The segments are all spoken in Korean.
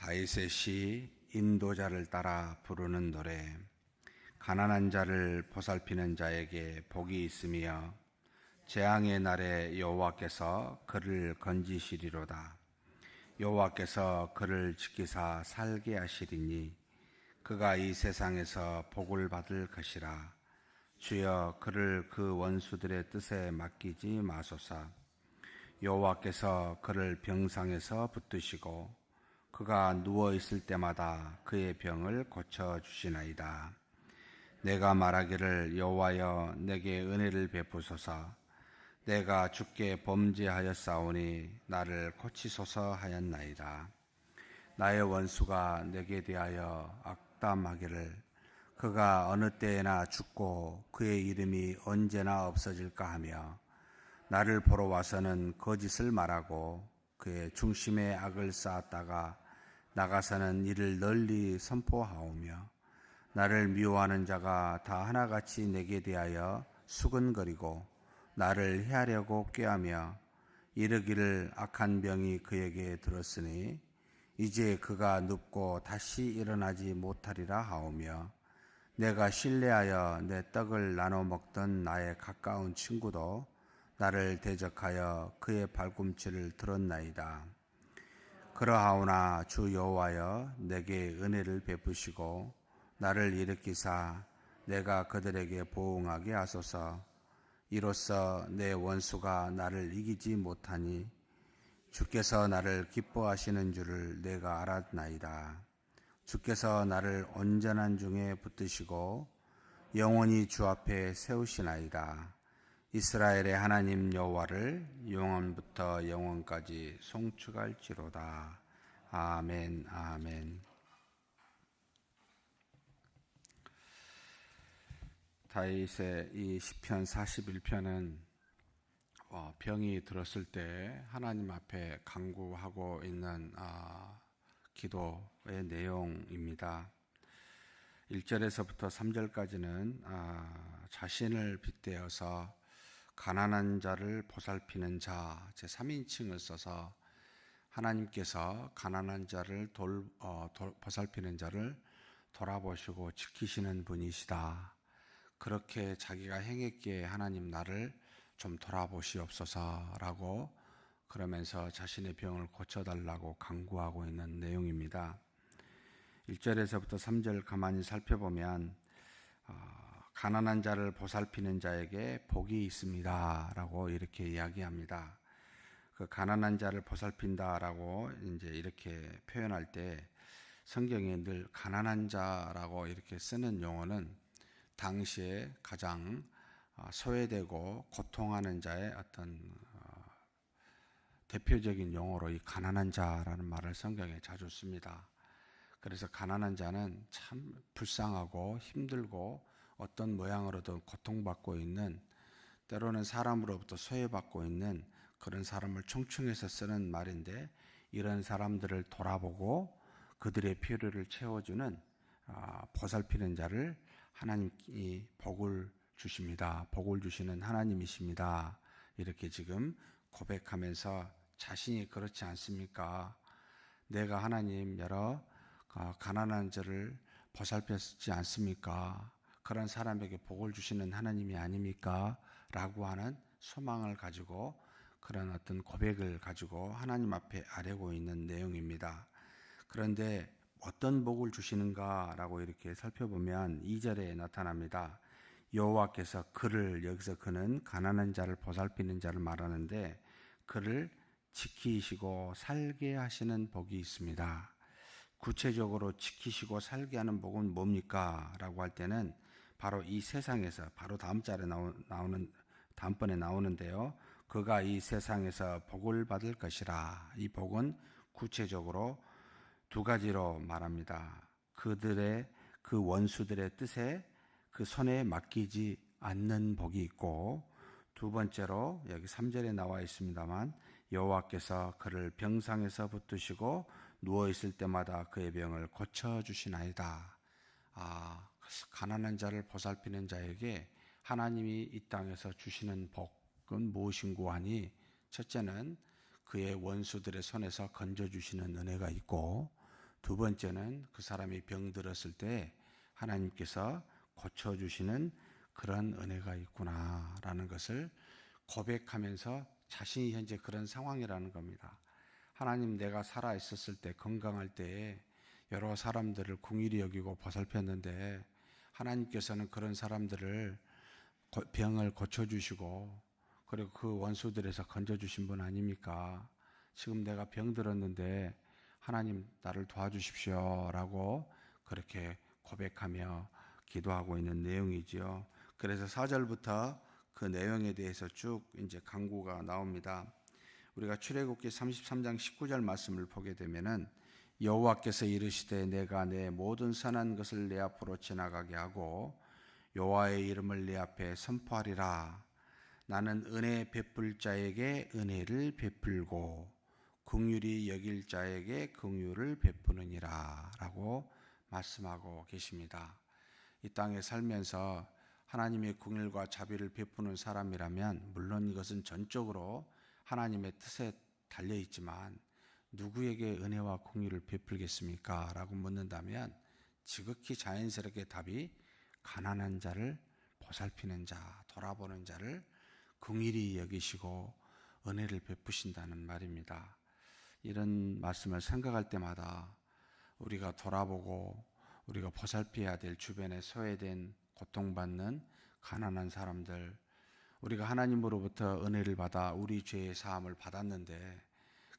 다윗의 시 인도자를 따라 부르는 노래. 가난한 자를 보살피는 자에게 복이 있으며 재앙의 날에 여호와께서 그를 건지시리로다. 여호와께서 그를 지키사 살게 하시리니 그가 이 세상에서 복을 받을 것이라. 주여 그를 그 원수들의 뜻에 맡기지 마소서. 여호와께서 그를 병상에서 붙드시고 그가 누워 있을 때마다 그의 병을 고쳐 주시나이다. 내가 말하기를 여호와여 내게 은혜를 베푸소서. 내가 주께 범죄하였사오니 나를 고치소서 하였나이다. 나의 원수가 내게 대하여 악담하기를 그가 어느 때에나 죽고 그의 이름이 언제나 없어질까 하며 나를 보러 와서는 거짓을 말하고 그의 중심에 악을 쌓았다가 나가서는 이를 널리 선포하오며 나를 미워하는 자가 다 하나같이 내게 대하여 수근거리고 나를 해하려고 꾀하며 이르기를 악한 병이 그에게 들었으니 이제 그가 눕고 다시 일어나지 못하리라 하오며 내가 신뢰하여 내 떡을 나눠 먹던 나의 가까운 친구도 나를 대적하여 그의 발꿈치를 들었나이다. 그러하오나 주 여호와여 내게 은혜를 베푸시고 나를 일으키사 내가 그들에게 보응하게 하소서. 이로써 내 원수가 나를 이기지 못하니 주께서 나를 기뻐하시는 줄을 내가 알았나이다. 주께서 나를 온전한 중에 붙드시고 영원히 주 앞에 세우시나이다. 이스라엘의 하나님 여호와를 영원부터 영원까지 송축할지로다. 아멘, 아멘. 다윗의 이 시편 41편은 병이 들었을 때 하나님 앞에 간구하고 있는 기도의 내용입니다. 1절에서부터 3절까지는 자신을 빗대어서 가난한 자를 보살피는 자, 제3인칭을 써서 하나님께서 가난한 자를 보살피는 자를 돌아보시고 지키시는 분이시다. 그렇게 자기가 행했기에 하나님 나를 좀 돌아보시옵소서라고 그러면서 자신의 병을 고쳐달라고 간구하고 있는 내용입니다. 1절에서부터 3절 가만히 살펴보면 가난한 자를 보살피는 자에게 복이 있습니다 라고 이렇게 이야기합니다. 그 가난한 자를 보살핀다 라고 이제 이렇게 표현할 때 성경에 늘 가난한 자라고 이렇게 쓰는 용어는 당시에 가장 소외되고 고통하는 자의 어떤 대표적인 용어로 이 가난한 자라는 말을 성경에 자주 씁니다. 그래서 가난한 자는 참 불쌍하고 힘들고 어떤 모양으로든 고통받고 있는, 때로는 사람으로부터 소외받고 있는 그런 사람을 총칭해서 쓰는 말인데, 이런 사람들을 돌아보고 그들의 필요를 채워주는 보살피는 자를 하나님이 복을 주십니다. 복을 주시는 하나님이십니다. 이렇게 지금 고백하면서 자신이 그렇지 않습니까? 내가 하나님 여러 가난한 자를 보살폈지 않습니까? 그런 사람에게 복을 주시는 하나님이 아닙니까? 라고 하는 소망을 가지고 그런 어떤 고백을 가지고 하나님 앞에 아뢰고 있는 내용입니다. 그런데 어떤 복을 주시는가 라고 이렇게 살펴보면 2절에 나타납니다. 여호와께서 그를, 여기서 그는 가난한 자를 보살피는 자를 말하는데 그를 지키시고 살게 하시는 복이 있습니다. 구체적으로 지키시고 살게 하는 복은 뭡니까? 라고 할 때는 바로 이 세상에서, 바로 다음 절에 다음번에 나오는데요. 그가 이 세상에서 복을 받을 것이라. 이 복은 구체적으로 두 가지로 말합니다. 그들의 그 원수들의 뜻에 그 손에 맡기지 않는 복이 있고, 두 번째로 여기 3절에 나와 있습니다만 여호와께서 그를 병상에서 붙드시고 누워 있을 때마다 그의 병을 고쳐 주시나이다. 가난한 자를 보살피는 자에게 하나님이 이 땅에서 주시는 복은 무엇인고 하니, 첫째는 그의 원수들의 손에서 건져주시는 은혜가 있고, 두 번째는 그 사람이 병들었을 때 하나님께서 고쳐주시는 그런 은혜가 있구나라는 것을 고백하면서 자신이 현재 그런 상황이라는 겁니다. 하나님, 내가 살아 있었을 때, 건강할 때에 여러 사람들을 긍휼히 여기고 보살폈는데 하나님께서는 그런 사람들을 병을 고쳐주시고 그리고 그 원수들에서 건져주신 분 아닙니까? 지금 내가 병들었는데 하나님 나를 도와주십시오 라고 그렇게 고백하며 기도하고 있는 내용이지요. 그래서 4절부터 그 내용에 대해서 쭉 이제 강구가 나옵니다. 우리가 출애굽기 33장 19절 말씀을 보게 되면은 여호와께서 이르시되 내가 내 모든 선한 것을 내 앞으로 지나가게 하고 여호와의 이름을 내 앞에 선포하리라. 나는 은혜 베풀 자에게 은혜를 베풀고 긍휼히 여길 자에게 긍휼을 베푸느니라 라고 말씀하고 계십니다. 이 땅에 살면서 하나님의 긍휼과 자비를 베푸는 사람이라면 물론 이것은 전적으로 하나님의 뜻에 달려 있지만 누구에게 은혜와 긍휼을 베풀겠습니까? 라고 묻는다면 지극히 자연스럽게 답이 가난한 자를 보살피는 자, 돌아보는 자를 긍휼히 여기시고 은혜를 베푸신다는 말입니다. 이런 말씀을 생각할 때마다 우리가 돌아보고 우리가 보살펴야 될 주변에 소외된 고통받는 가난한 사람들, 우리가 하나님으로부터 은혜를 받아 우리 죄의 사함을 받았는데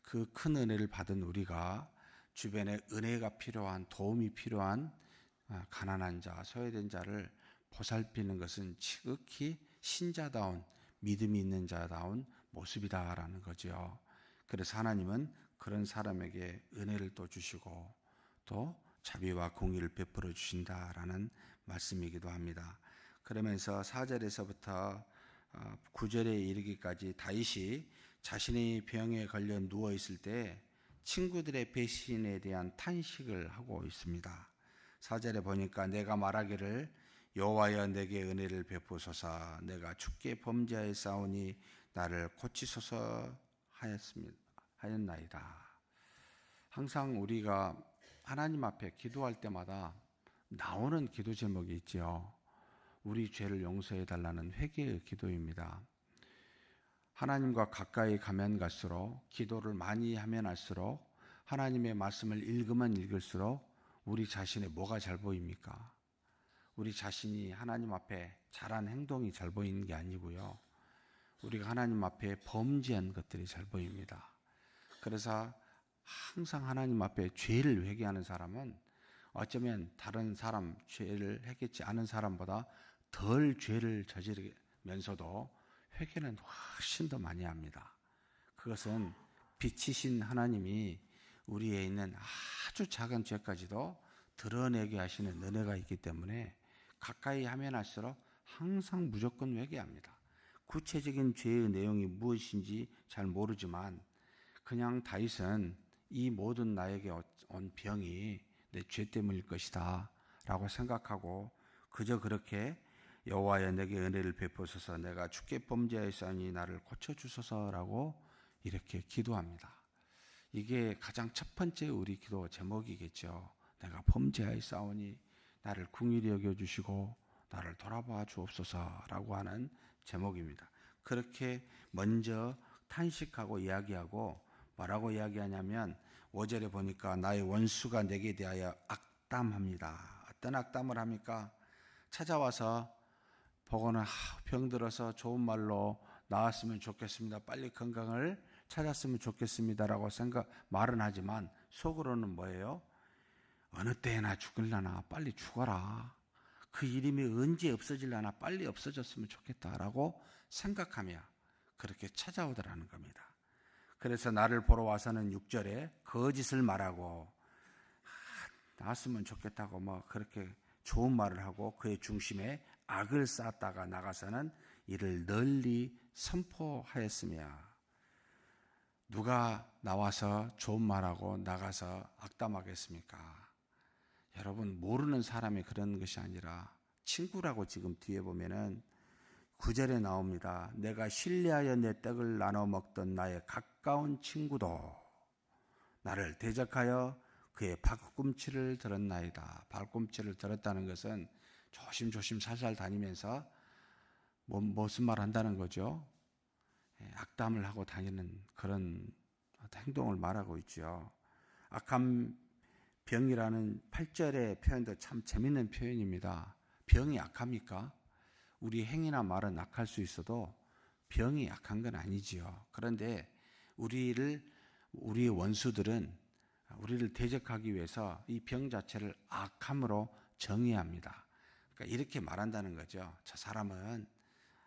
그 큰 은혜를 받은 우리가 주변에 은혜가 필요한, 도움이 필요한 가난한 자, 소외된 자를 보살피는 것은 지극히 신자다운, 믿음이 있는 자다운 모습이다라는 거죠. 그래서 하나님은 그런 사람에게 은혜를 또 주시고 또 자비와 공의를 베풀어 주신다라는 말씀이기도 합니다. 그러면서 4절에서부터 9절에 이르기까지 다윗이 자신의 병에 걸려 누워 있을 때 친구들의 배신에 대한 탄식을 하고 있습니다. 4절에 보니까 내가 말하기를 여호와여 내게 은혜를 베푸소서 내가 주께 범죄하였사오니 나를 고치소서 하였나이다. 항상 우리가 하나님 앞에 기도할 때마다 나오는 기도 제목이 있지요. 우리 죄를 용서해 달라는 회개의 기도입니다. 하나님과 가까이 가면 갈수록 기도를 많이 하면 할수록 하나님의 말씀을 읽으면 읽을수록 우리 자신의 뭐가 잘 보입니까? 우리 자신이 하나님 앞에 잘한 행동이 잘 보이는 게 아니고요. 우리가 하나님 앞에 범죄한 것들이 잘 보입니다. 그래서 항상 하나님 앞에 죄를 회개하는 사람은 어쩌면 다른 사람 죄를 했겠지 않은 사람보다 덜 죄를 저지르면서도 회개는 훨씬 더 많이 합니다. 그것은 빛이신 하나님이 우리에 있는 아주 작은 죄까지도 드러내게 하시는 은혜가 있기 때문에 가까이 하면 할수록 항상 무조건 회개합니다. 구체적인 죄의 내용이 무엇인지 잘 모르지만 그냥 다윗은 이 모든 나에게 온 병이 내 죄 때문일 것이다 라고 생각하고 그저 그렇게 여호와여 내게 은혜를 베푸소서 내가 주께 범죄하였사오니 나를 고쳐주소서라고 이렇게 기도합니다. 이게 가장 첫 번째 우리 기도 제목이겠죠. 내가 범죄하였사오니 나를 긍휼히 여겨주시고 나를 돌아봐 주옵소서라고 하는 제목입니다. 그렇게 먼저 탄식하고 이야기하고 뭐라고 이야기하냐면 5절에 보니까 나의 원수가 내게 대하여 악담합니다. 어떤 악담을 합니까? 찾아와서 보고는 병들어서 좋은 말로 나았으면 좋겠습니다. 빨리 건강을 찾았으면 좋겠습니다라고 말은 하지만 속으로는 뭐예요? 어느 때나 죽을라나 빨리 죽어라. 그 이름이 언제 없어질라나 빨리 없어졌으면 좋겠다라고 생각하며 그렇게 찾아오더라는 겁니다. 그래서 나를 보러 와서는 6절에 거짓을 말하고 나았으면 좋겠다고 뭐 그렇게 좋은 말을 하고 그의 중심에 악을 쌓았다가 나가서는 이를 널리 선포하였으며 누가 나와서 좋은 말하고 나가서 악담하겠습니까? 여러분 모르는 사람이 그런 것이 아니라 친구라고 지금 뒤에 보면은 9절에 나옵니다. 내가 신뢰하여 내 떡을 나눠 먹던 나의 가까운 친구도 나를 대적하여 그의 발꿈치를 들었나이다. 발꿈치를 들었다는 것은 조심조심 살살 다니면서 무슨 말 한다는 거죠? 악담을 하고 다니는 그런 행동을 말하고 있죠. 악한 병이라는 8절의 표현도 참 재밌는 표현입니다. 병이 악합니까? 우리 행위나 말은 악할 수 있어도 병이 악한 건 아니지요. 그런데 우리의 원수들은 우리를 대적하기 위해서 이 병 자체를 악함으로 정의합니다. 그러니까 이렇게 말한다는 거죠. 저 사람은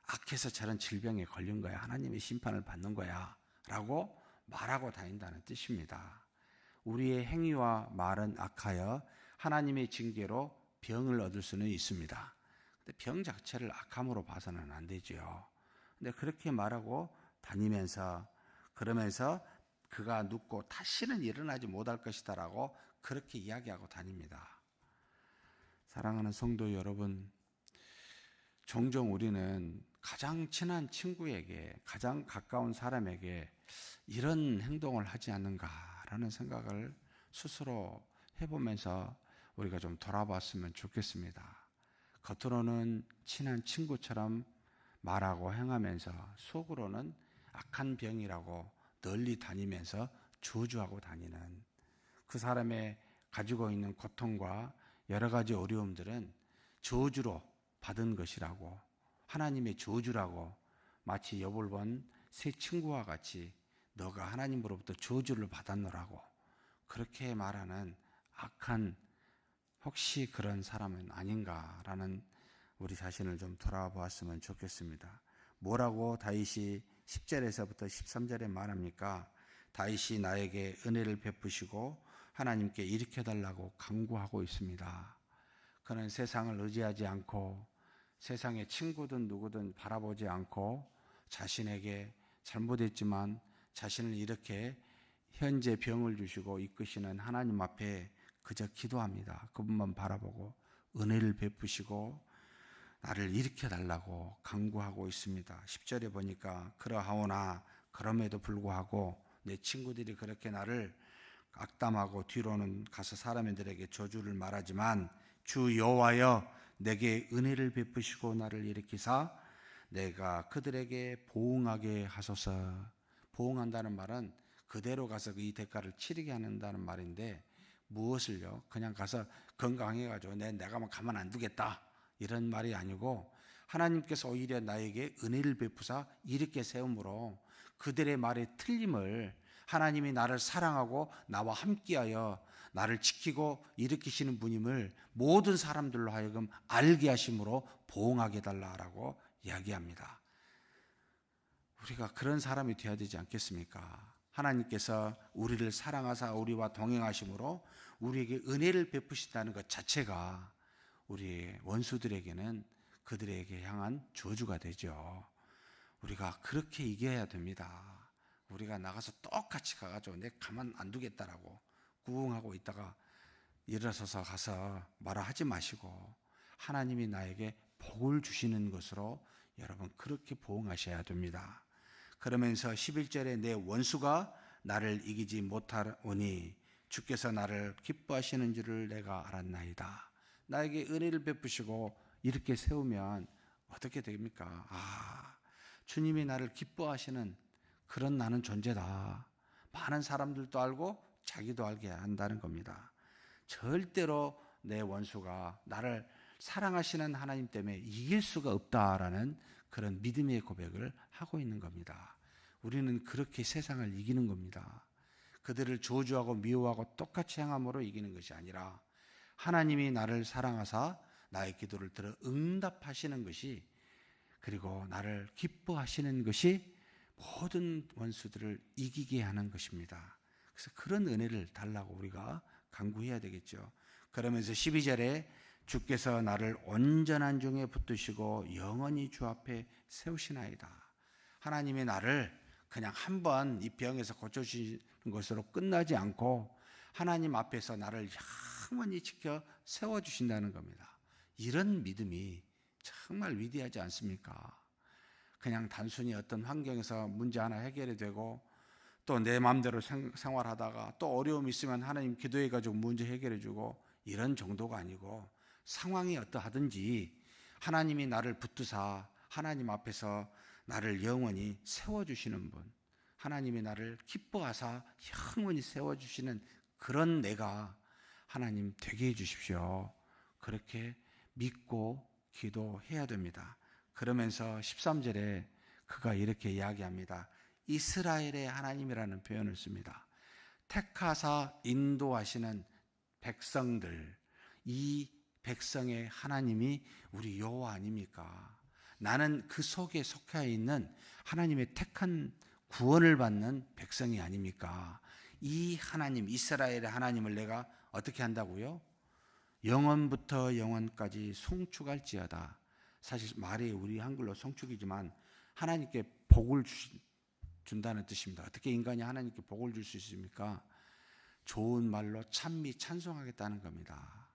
악해서 저런 질병에 걸린 거야. 하나님의 심판을 받는 거야. 라고 말하고 다닌다는 뜻입니다. 우리의 행위와 말은 악하여 하나님의 징계로 병을 얻을 수는 있습니다. 근데 병 자체를 악함으로 봐서는 안 되죠. 근데 그렇게 말하고 다니면서 그러면서 그가 눕고 다시는 일어나지 못할 것이다라고 그렇게 이야기하고 다닙니다. 사랑하는 성도 여러분, 종종 우리는 가장 친한 친구에게, 가장 가까운 사람에게 이런 행동을 하지 않는가라는 생각을 스스로 해보면서 우리가 좀 돌아봤으면 좋겠습니다. 겉으로는 친한 친구처럼 말하고 행하면서 속으로는 악한 병이라고 널리 다니면서 저주하고 다니는 그 사람의 가지고 있는 고통과 여러 가지 어려움들은 저주로 받은 것이라고, 하나님의 저주라고, 마치 엽을 본 새 친구와 같이 너가 하나님으로부터 저주를 받았노라고 그렇게 말하는 악한, 혹시 그런 사람은 아닌가라는 우리 자신을 좀 돌아보았으면 좋겠습니다. 뭐라고 다윗이 10절에서부터 13절에 말합니까? 다윗이 나에게 은혜를 베푸시고 하나님께 일으켜달라고 간구하고 있습니다. 그는 세상을 의지하지 않고 세상의 친구든 누구든 바라보지 않고 자신에게 잘못했지만 자신을 이렇게 현재 병을 주시고 이끄시는 하나님 앞에 그저 기도합니다. 그분만 바라보고 은혜를 베푸시고 나를 일으켜달라고 간구하고 있습니다. 10절에 보니까 그러하오나 그럼에도 불구하고 내 친구들이 그렇게 나를 악담하고 뒤로는 가서 사람들에게 저주를 말하지만 주 여호와여 내게 은혜를 베푸시고 나를 일으키사 내가 그들에게 보응하게 하소서. 보응한다는 말은 그대로 가서 이 대가를 치르게 한다는 말인데 무엇을요? 그냥 가서 건강해가지고 내가 가만 안 두겠다 이런 말이 아니고 하나님께서 오히려 나에게 은혜를 베푸사 이렇게 세움으로 그들의 말의 틀림을 하나님이 나를 사랑하고 나와 함께하여 나를 지키고 일으키시는 분임을 모든 사람들로 하여금 알게 하심으로 보응하게 달라라고 이야기합니다. 우리가 그런 사람이 되어야 되지 않겠습니까? 하나님께서 우리를 사랑하사 우리와 동행하심으로 우리에게 은혜를 베푸신다는 것 자체가 우리 원수들에게는 그들에게 향한 저주가 되죠. 우리가 그렇게 이겨야 됩니다. 우리가 나가서 똑같이 가가지고 내 가만 안 두겠다라고 구웅하고 있다가 일어서서 가서 말아 하지 마시고 하나님이 나에게 복을 주시는 것으로 여러분 그렇게 보응하셔야 됩니다. 그러면서 11절에 내 원수가 나를 이기지 못하오니 주께서 나를 기뻐하시는 줄을 내가 알았나이다. 나에게 은혜를 베푸시고 이렇게 세우면 어떻게 됩니까? 주님이 나를 기뻐하시는 그런 나는 존재다. 많은 사람들도 알고 자기도 알게 한다는 겁니다. 절대로 내 원수가 나를 사랑하시는 하나님 때문에 이길 수가 없다라는 그런 믿음의 고백을 하고 있는 겁니다. 우리는 그렇게 세상을 이기는 겁니다. 그들을 저주하고 미워하고 똑같이 행함으로 이기는 것이 아니라 하나님이 나를 사랑하사 나의 기도를 들어 응답하시는 것이, 그리고 나를 기뻐하시는 것이 모든 원수들을 이기게 하는 것입니다. 그래서 그런 은혜를 달라고 우리가 간구해야 되겠죠. 그러면서 12절에 주께서 나를 온전한 중에 붙드시고 영원히 주 앞에 세우시나이다. 하나님이 나를 그냥 한번 이 병에서 고쳐주시는 것으로 끝나지 않고 하나님 앞에서 나를 영원히 지켜 세워주신다는 겁니다. 이런 믿음이 정말 위대하지 않습니까? 그냥 단순히 어떤 환경에서 문제 하나 해결이 되고 또 내 마음대로 생활하다가 또 어려움이 있으면 하나님 기도해가지고 문제 해결해주고 이런 정도가 아니고 상황이 어떠하든지 하나님이 나를 붙드사 하나님 앞에서 나를 영원히 세워주시는 분, 하나님이 나를 기뻐하사 영원히 세워주시는 그런 내가 하나님 되게 해주십시오. 그렇게 믿고 기도해야 됩니다. 그러면서 13절에 그가 이렇게 이야기합니다. 이스라엘의 하나님이라는 표현을 씁니다. 택하사 인도하시는 백성들, 이 백성의 하나님이 우리 여호와 아닙니까? 나는 그 속에 속해 있는 하나님의 택한 구원을 받는 백성이 아닙니까? 이 하나님, 이스라엘의 하나님을 내가 어떻게 한다고요? 영원부터 영원까지 송축할지어다. 사실 말이 우리 한글로 송축이지만 하나님께 복을 준다는 뜻입니다. 어떻게 인간이 하나님께 복을 줄 수 있습니까? 좋은 말로 찬미 찬송하겠다는 겁니다.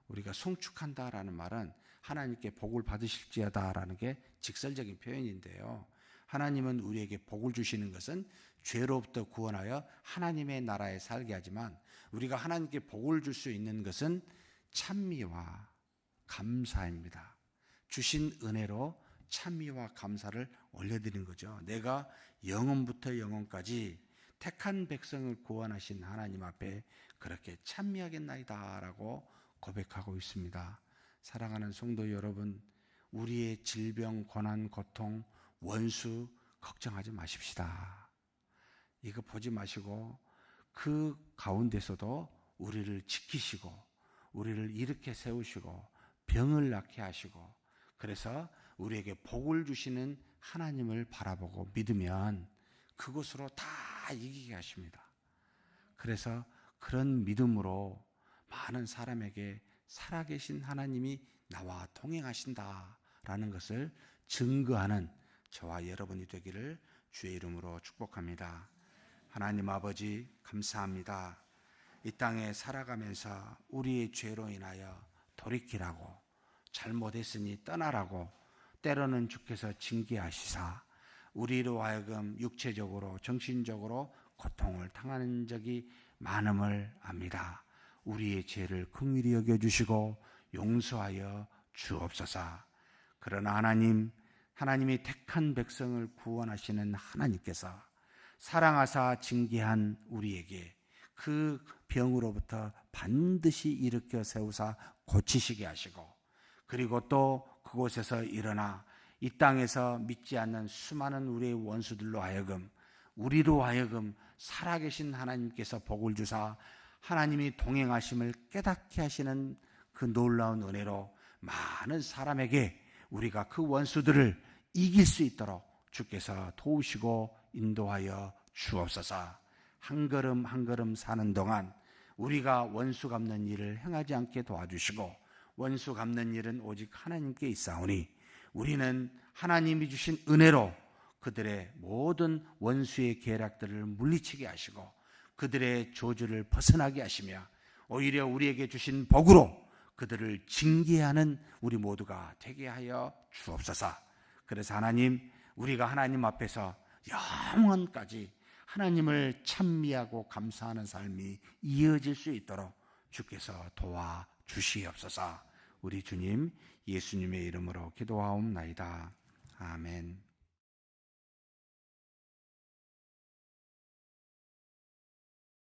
우리가 송축한다라는 말은 하나님께 복을 받으실지어다라는 게 직설적인 표현인데요. 하나님은 우리에게 복을 주시는 것은 죄로부터 구원하여 하나님의 나라에 살게 하지만 우리가 하나님께 복을 줄 수 있는 것은 찬미와 감사입니다. 주신 은혜로 찬미와 감사를 올려드리는 거죠. 내가 영원부터 영원까지 택한 백성을 구원하신 하나님 앞에 그렇게 찬미하겠나이다 라고 고백하고 있습니다. 사랑하는 성도 여러분, 우리의 질병, 고난, 고통, 원수 걱정하지 마십시다. 이거 보지 마시고 그 가운데서도 우리를 지키시고 우리를 일으켜 세우시고 병을 낫게 하시고 그래서 우리에게 복을 주시는 하나님을 바라보고 믿으면 그것으로 다 이기게 하십니다. 그래서 그런 믿음으로 많은 사람에게 살아계신 하나님이 나와 동행하신다라는 것을 증거하는 저와 여러분이 되기를 주의 이름으로 축복합니다. 하나님 아버지 감사합니다. 이 땅에 살아가면서 우리의 죄로 인하여 돌이키라고 잘못했으니 떠나라고 때로는 주께서 징계하시사 우리로 하여금 육체적으로 정신적으로 고통을 당하는 적이 많음을 압니다. 우리의 죄를 긍휼히 여겨주시고 용서하여 주옵소서. 그러나 하나님이 택한 백성을 구원하시는 하나님께서 사랑하사 징계한 우리에게 그 병으로부터 반드시 일으켜 세우사 고치시게 하시고 그리고 또 그곳에서 일어나 이 땅에서 믿지 않는 수많은 우리의 원수들로 하여금 우리로 하여금 살아계신 하나님께서 복을 주사 하나님이 동행하심을 깨닫게 하시는 그 놀라운 은혜로 많은 사람에게 우리가 그 원수들을 이길 수 있도록 주께서 도우시고 인도하여 주옵소서. 한 걸음 한 걸음 사는 동안 우리가 원수 갚는 일을 행하지 않게 도와주시고 원수 갚는 일은 오직 하나님께 있사오니 우리는 하나님이 주신 은혜로 그들의 모든 원수의 계략들을 물리치게 하시고 그들의 저주를 벗어나게 하시며 오히려 우리에게 주신 복으로 그들을 징계하는 우리 모두가 되게 하여 주옵소서. 그래서 하나님, 우리가 하나님 앞에서 영원까지 하나님을 찬미하고 감사하는 삶이 이어질 수 있도록 주께서 도와주시옵소서. 우리 주님 예수님의 이름으로 기도하옵나이다. 아멘.